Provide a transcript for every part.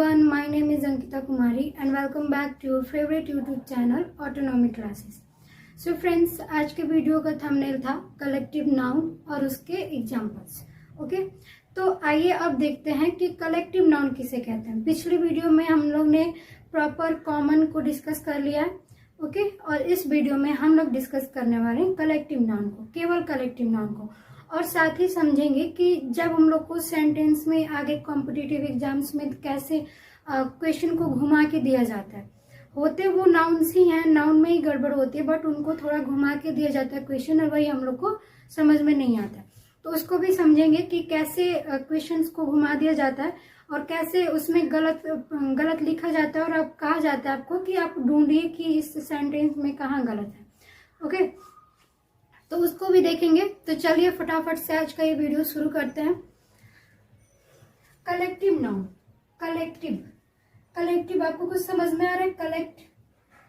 everyone, my name is Ankita Kumari and welcome back to your favorite YouTube channel Autonomy Classes. So friends, आज के video का thumbnail था collective noun और उसके examples. Okay, तो आइए अब देखते हैं कि कलेक्टिव नाउन किसे कहते हैं. पिछली वीडियो में हम लोग ने प्रॉपर कॉमन को डिस्कस कर लिया है. ओके, और इस वीडियो में हम लोग डिस्कस करने वाले हैं कलेक्टिव नाउन को, केवल कलेक्टिव नाउन को, और साथ ही समझेंगे कि जब हम लोग को सेंटेंस में आगे कॉम्पिटिटिव एग्जाम्स में कैसे क्वेश्चन को घुमा के दिया जाता है. होते वो नाउन्स ही हैं, नाउन में ही गड़बड़ होती है, बट उनको थोड़ा घुमा के दिया जाता है क्वेश्चन, और वही हम लोग को समझ में नहीं आता. तो उसको भी समझेंगे कि कैसे क्वेश्चंस को घुमा दिया जाता है और कैसे उसमें गलत लिखा जाता है, और अब कहा जाता है आपको कि आप ढूंढिए कि इस सेंटेंस में कहाँ गलत है. ओके, तो उसको भी देखेंगे. तो चलिए फटाफट से आज का ये वीडियो शुरू करते हैं. कलेक्टिव नाउन, कलेक्टिव आपको कुछ समझ में आ रहा है?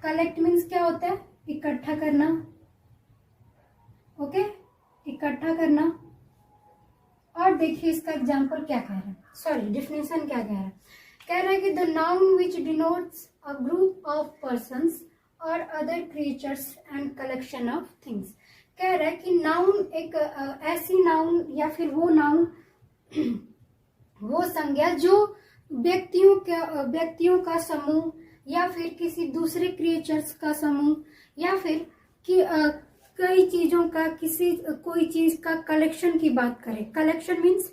कलेक्ट मीन्स क्या होता है? इकट्ठा करना. ओके, इकट्ठा करना. और देखिए इसका एग्जाम्पल क्या कह रहा है, सॉरी डिफिनेशन क्या कह रहा है. कह रहा है कि the noun which denotes a group of persons और other creatures and collection of things. कह रहा है कि नाउन एक ऐसी नाउन या फिर वो नाउन, वो संज्ञा जो व्यक्तियों का समूह या फिर किसी दूसरे क्रिएचर्स का समूह या फिर कि कई चीजों का कोई चीज का कलेक्शन की बात करे. कलेक्शन मीन्स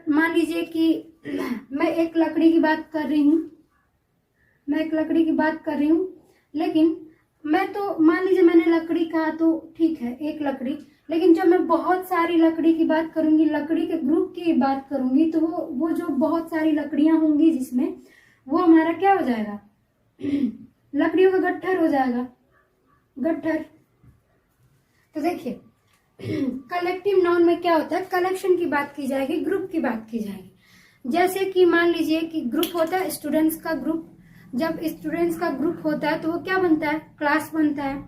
मान लीजिए कि मैं एक लकड़ी की बात कर रही हूँ, लेकिन मैं तो मान लीजिए मैंने लकड़ी कहा तो ठीक है, एक लकड़ी, लेकिन जब मैं बहुत सारी लकड़ी की बात करूंगी, लकड़ी के ग्रुप की बात करूंगी, तो वो जो बहुत सारी लकड़ियां होंगी जिसमें, वो हमारा क्या हो जाएगा? लकड़ियों का गट्ठर हो जाएगा, गट्ठर. तो देखिए कलेक्टिव नाउन में क्या होता है? कलेक्शन की बात की जाएगी, ग्रुप की बात की जाएगी. जैसे कि मान लीजिए कि ग्रुप होता है स्टूडेंट्स का ग्रुप. जब स्टूडेंट्स का ग्रुप होता है तो वो क्या बनता है? क्लास बनता है.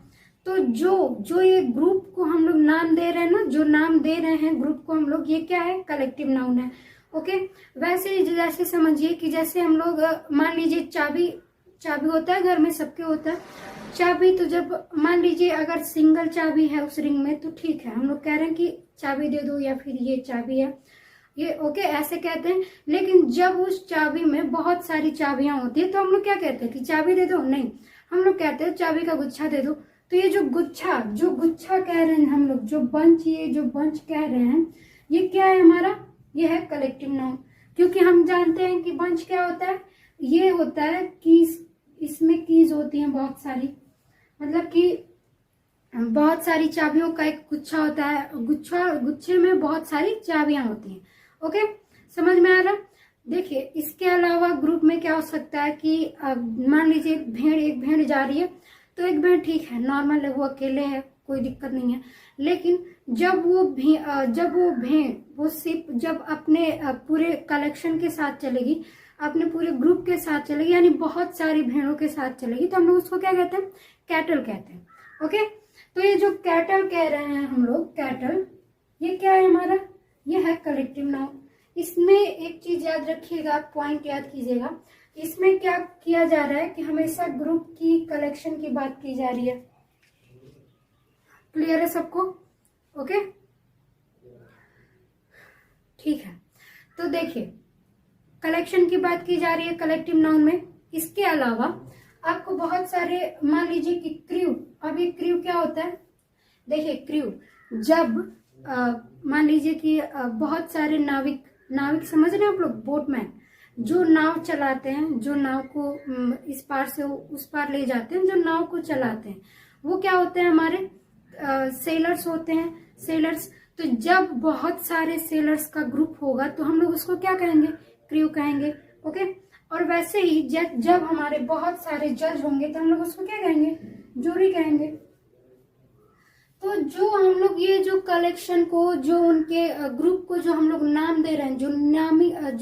तो जो ये ग्रुप को हम लोग नाम दे रहे हैं ना, जो नाम दे रहे हैं ग्रुप को हम लोग, ये क्या है? कलेक्टिव नाउन है. ओके, वैसे ही जैसे समझिए कि जैसे हम लोग मान लीजिए चाबी होता है घर में, सबके होता है चाबी. तो जब मान लीजिए अगर सिंगल चाबी है उस रिंग में तो ठीक है, हम लोग कह रहे हैं कि चाबी दे दो या फिर ये चाबी है, ये ओके ऐसे कहते हैं. लेकिन जब उस चाबी में बहुत सारी चाबियां होती है तो हम लोग क्या कहते हैं कि चाबी दे दो? नहीं, हम लोग कहते हैं चाबी का गुच्छा दे दो. तो ये जो गुच्छा कह रहे हैं हम लोग, जो बंच कह रहे हैं, ये क्या है हमारा? ये है कलेक्टिव नाउन. क्योंकि हम जानते हैं कि बंच क्या होता है? ये होता है कीज. इसमें कीज होती हैं बहुत सारी, मतलब कि बहुत सारी चाबियों का एक गुच्छा होता है. गुच्छे में बहुत सारी चाबियां होती हैं. ओके, समझ में आ रहा? देखिए इसके अलावा ग्रुप में क्या हो सकता है कि मान लीजिए एक भेड़ जा रही है, तो एक भेड़ ठीक है, नॉर्मल है, वो अकेले है, कोई दिक्कत नहीं है. लेकिन जब वो भेड़ वो सिर्फ जब अपने पूरे कलेक्शन के साथ चलेगी, अपने पूरे ग्रुप के साथ चलेगी, यानी बहुत सारी भेड़ों के साथ चलेगी, तो हम लोग उसको क्या कहते हैं? कैटल कहते हैं. ओके, तो ये जो कैटल कह रहे हैं हम लोग, कैटल, ये क्या है हमारा? ये है कलेक्टिव नाउन. इसमें एक चीज याद रखिएगा, पॉइंट याद कीजिएगा. इसमें क्या किया जा रहा है कि हमेशा ग्रुप की कलेक्शन की बात की जा रही है. क्लियर है सबको? ओके, ठीक है. तो देखिए कलेक्शन की बात की जा रही है कलेक्टिव नाउन में. इसके अलावा आपको बहुत सारे, मान लीजिए कि क्रू. अब ये क्रू क्या होता है? देखिए क्रू, जब मान लीजिए कि बहुत सारे नाविक समझ रहे हैं आप लोग? बोटमैन, जो नाव चलाते हैं, जो नाव को इस पार से उस पार ले जाते हैं, जो नाव को चलाते हैं, वो क्या होते हैं? हमारे सेलर्स होते हैं, सेलर्स. तो जब बहुत सारे सेलर्स का ग्रुप होगा तो हम लोग उसको क्या कहेंगे? क्रू कहेंगे. ओके, और वैसे ही जब हमारे बहुत सारे जज होंगे तो हम लोग उसको क्या कहेंगे? जूरी कहेंगे. तो जो हम लोग ये जो कलेक्शन को, जो उनके ग्रुप को जो हम लोग नाम दे रहे हैं, जो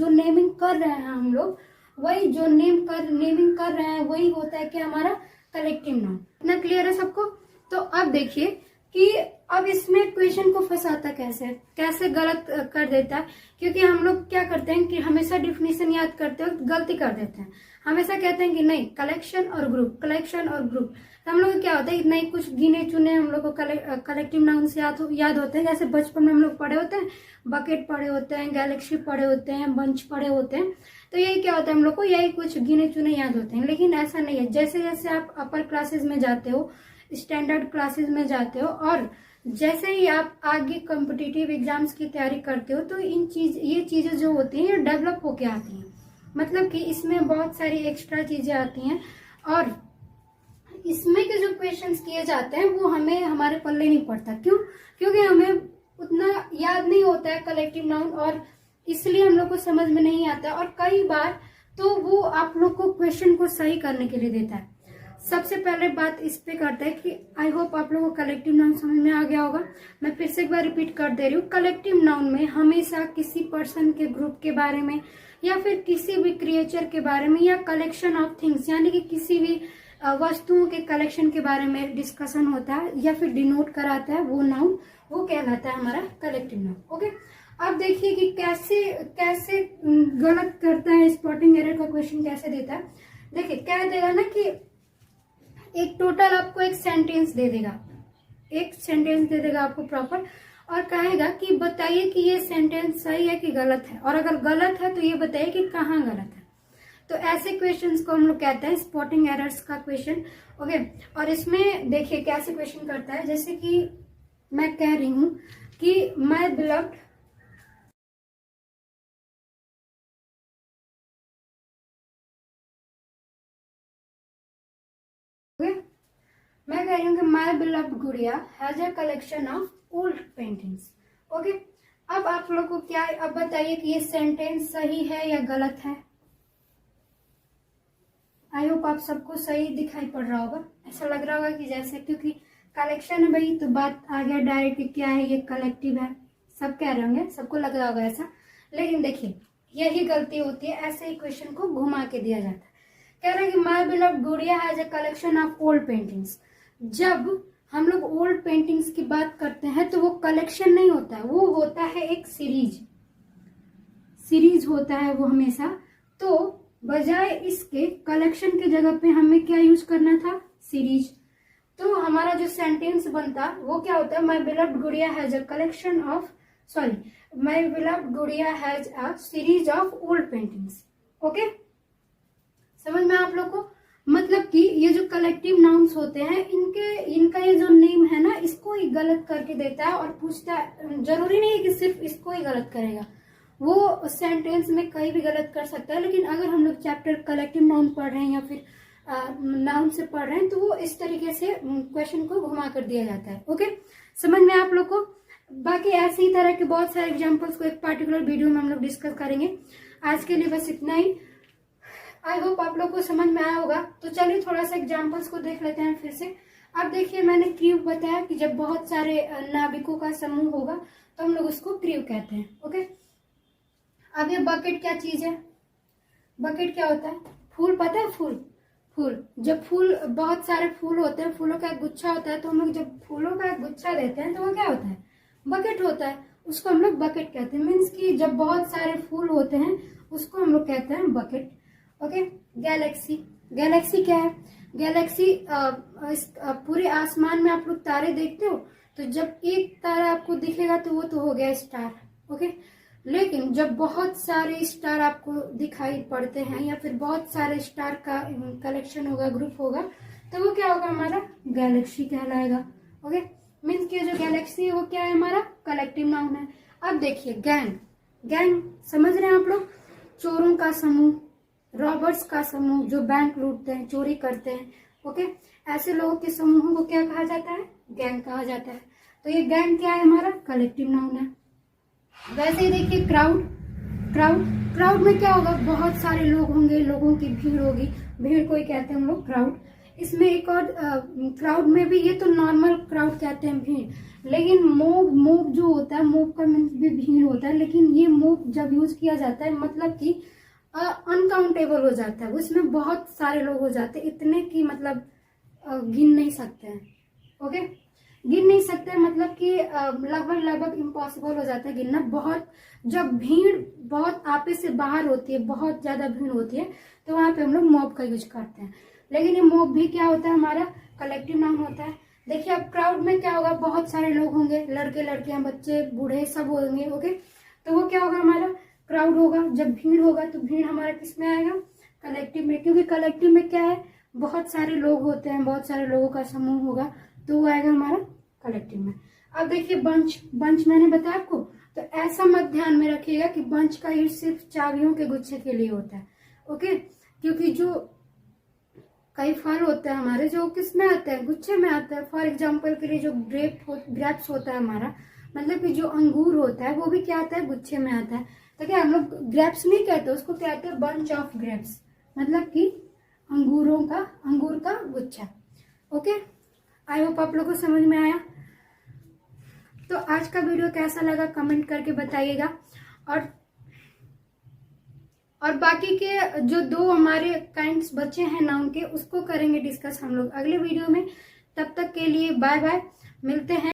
नेमिंग कर रहे हैं हम लोग, वही जो नेमिंग कर रहे हैं वही होता है कि हमारा कलेक्टिव नाउन. इतना क्लियर है सबको? तो अब देखिए कि अब इसमें क्वेश्चन को फंसाता कैसे गलत कर देता है। क्योंकि हम लोग क्या करते हैं कि हमेशा डिफिनीशन याद करते वक्त गलती कर देते हैं। हमेशा कहते हैं कि नहीं, कलेक्शन और ग्रुप, कलेक्शन और ग्रुप। तो हम लोग को क्या होता है, इतना ही कुछ गिने चुने हम लोग को कलेक्टिव नाउन से याद होते हैं। जैसे बचपन में हम लोग पढ़े होते हैं, बकेट पढ़े होते हैं, गैलेक्सी पढ़े होते हैं, बंच पढ़े होते हैं। तो यही क्या होता है, हम लोग को यही कुछ गिने चुने याद होते हैं। लेकिन ऐसा नहीं है। जैसे जैसे आप अपर क्लासेस में जाते हो, स्टैंडर्ड क्लासेस में जाते हो, और जैसे ही आप आगे कॉम्पिटिटिव एग्जाम्स की तैयारी करते हो, तो ये चीजें जो होती हैं ये डेवलप होके आती हैं। मतलब कि इसमें बहुत सारी एक्स्ट्रा चीजें आती हैं, और इसमें के जो क्वेश्चंस किए जाते हैं वो हमें हमारे पल्ले नहीं पड़ता। क्यों? क्योंकि हमें उतना याद नहीं होता है कलेक्टिव नाउन, और इसलिए हम लोग को समझ में नहीं आता। और कई बार तो वो आप लोग को क्वेश्चन को सही करने के लिए देता है। सबसे पहले बात इस पे करते हैं कि आई होप आप लोगों को कलेक्टिव नाउन समझ में आ गया होगा। मैं फिर से एक बार रिपीट कर दे रही हूँ। कलेक्टिव नाउन में हमेशा किसी पर्सन के ग्रुप के बारे में, या फिर किसी भी क्रिएचर के बारे में, या कलेक्शन ऑफ थिंग्स यानी कि किसी भी वस्तुओं के कलेक्शन के बारे में डिस्कशन होता है, या फिर डिनोट कराता है वो नाउन, वो कहलाता है हमारा कलेक्टिव नाउन। ओके, अब देखिए कि कैसे गलत करता है, स्पॉटिंग एरर का क्वेश्चन कैसे देता है। देखिए क्या देगा ना कि एक टोटल आपको एक सेंटेंस दे देगा आपको प्रॉपर, और कहेगा कि बताइए कि ये सेंटेंस सही है कि गलत है, और अगर गलत है तो ये बताइए कि कहाँ गलत है। तो ऐसे क्वेश्चंस को हम लोग कहते हैं स्पॉटिंग एरर्स का क्वेश्चन। ओके, और इसमें देखिए कैसे क्वेश्चन करता है। जैसे कि मैं कह रही हूं कि माय बिलव्ड, मैं कह रही हूँ कि my beloved Gudiya has a collection of old paintings. Okay, अब आप लोग को क्या, अब बताइए कि ये सेंटेंस सही है या गलत है। आई होप आप सबको सही दिखाई पड़ रहा होगा। ऐसा लग रहा होगा कि जैसे, क्योंकि कलेक्शन है भाई, तो बात आ गया डायरेक्ट कि क्या है, ये कलेक्टिव है। सब कह रहे होंगे, सबको लग रहा होगा ऐसा। लेकिन देखिए यही गलती होती है, ऐसे ही क्वेश्चन को घुमा के दिया जाता है। कह रहा है कि my beloved Gudiya has a collection of old paintings. जब हम लोग ओल्ड पेंटिंग्स की बात करते हैं तो वो कलेक्शन नहीं होता है, वो होता है एक सीरीज होता है वो हमेशा। तो बजाय इसके कलेक्शन की जगह पे हमें क्या यूज करना था, सीरीज। तो हमारा जो सेंटेंस बनता वो क्या होता है, my beloved Gudiya has a collection of, my beloved Gudiya has a series of old paintings. Okay, समझ में आप लोग को। मतलब कि ये जो कलेक्टिव नाउन्स होते हैं, इनका ये जो नेम है ना, इसको ही गलत करके देता है और पूछता है। जरूरी नहीं है कि सिर्फ इसको ही गलत करेगा, वो सेंटेंस में कहीं भी गलत कर सकता है। लेकिन अगर हम लोग चैप्टर कलेक्टिव नाउन पढ़ रहे हैं या फिर नाउन से पढ़ रहे हैं, तो वो इस तरीके से क्वेश्चन को घुमा कर दिया जाता है। ओके, समझ में आप लोग को। बाकी ऐसे ही तरह के बहुत सारे एग्जाम्पल्स को एक पार्टिकुलर वीडियो में हम लोग डिस्कस करेंगे। आज के लिए बस इतना ही। आई होप आप लोग को समझ में आया होगा। तो चलिए थोड़ा सा एग्जाम्पल्स को देख लेते हैं फिर से। अब देखिए, मैंने क्रू बताया कि जब बहुत सारे नाविकों का समूह होगा तो हम लोग उसको क्रू कहते हैं। ओके, अब ये बकेट क्या चीज है, बकेट क्या होता है, फूल। पता है फूल, जब फूल, बहुत सारे फूल होते हैं, फूलों का एक गुच्छा होता है, तो हम लोग जब फूलों का एक गुच्छा देते हैं तो वो क्या होता है, बकेट होता है। उसको हम लोग बकेट कहते हैं। मीन्स कि जब बहुत सारे फूल होते हैं उसको हम लोग कहते हैं बकेट। ओके, गैलेक्सी क्या है, गैलेक्सी पूरे आसमान में आप लोग तारे देखते हो, तो जब एक तारा आपको दिखेगा तो वो तो हो गया स्टार। ओके, लेकिन जब बहुत सारे स्टार आपको दिखाई पड़ते हैं, या फिर बहुत सारे स्टार का कलेक्शन होगा, ग्रुप होगा, तो वो क्या होगा, हमारा गैलेक्सी कहलाएगा। ओके, मीन्स कि जो गैलेक्सी है वो क्या है, हमारा कलेक्टिव नाउन है। अब देखिए गैंग समझ रहे हैं आप लोग, चोरों का समूह, रॉबर्स का समूह, जो बैंक लूटते हैं, चोरी करते हैं। ओके, ऐसे लोगों के समूहों को क्या कहा जाता है, गैंग कहा जाता है। तो ये गैंग क्या है, हमारा कलेक्टिव नाउन है। वैसे ही देखिए क्राउड में क्या होगा, बहुत सारे लोग होंगे, लोगों की भीड़ होगी, भीड़ को ही कहते हैं हम लोग क्राउड। इसमें एक और क्राउड में भी, ये तो नॉर्मल क्राउड कहते हैं भीड़, लेकिन मोब जो होता है, मोब का मीन्स भी भीड़ होता है, लेकिन ये मोब जब यूज किया जाता है मतलब कि अनकाउंटेबल हो जाता है, उसमें बहुत सारे लोग हो जाते हैं, इतने की मतलब गिन नहीं सकते हैं। ओके, गिन नहीं सकते, मतलब कि लगभग इम्पॉसिबल हो जाता है गिनना। बहुत जब भीड़ बहुत आपे से बाहर होती है, बहुत ज्यादा भीड़ होती है, तो वहां पे हम लोग मॉब का यूज करते हैं। लेकिन ये मॉब भी क्या होता है, हमारा कलेक्टिव नाउन होता है। देखिए अब क्राउड में क्या होगा, बहुत सारे लोग होंगे, लड़के लड़कियां बच्चे बूढ़े सब होंगे। ओके, तो वो क्या होगा, हमारा क्राउड होगा। जब भीड़ होगा तो भीड़ हमारा किस में आएगा, कलेक्टिव में, क्योंकि कलेक्टिव में क्या है, बहुत सारे लोग होते हैं, बहुत सारे लोगों का समूह होगा, तो वो आएगा हमारा कलेक्टिव में। अब देखिए बंच, बंच मैंने बताया आपको, तो ऐसा मत ध्यान में रखिएगा कि बंच का यूज सिर्फ चाबियों के गुच्छे के लिए होता है। ओके, क्योंकि जो कई फल होते हैं हमारे जो किस में आते हैं, गुच्छे में आते हैं। फॉर एग्जाम्पल के लिए जो ग्रेप्स होता है हमारा, मतलब कि जो अंगूर होता है वो भी क्या आता है, गुच्छे में आता है। तो क्या हम लोग ग्रेप्स नहीं कहते, उसको कहते हैं बंच ऑफ ग्रेप्स, मतलब कि अंगूर का गुच्छा। ओके, आई होप आप लोगों को समझ में आया। तो आज का वीडियो कैसा लगा कमेंट करके बताइएगा। और बाकी के जो 2 हमारे काइंड्स बचे हैं नाउन के, उसको करेंगे डिस्कस हम लोग अगले वीडियो में। तब तक के लिए बाय बाय, मिलते हैं।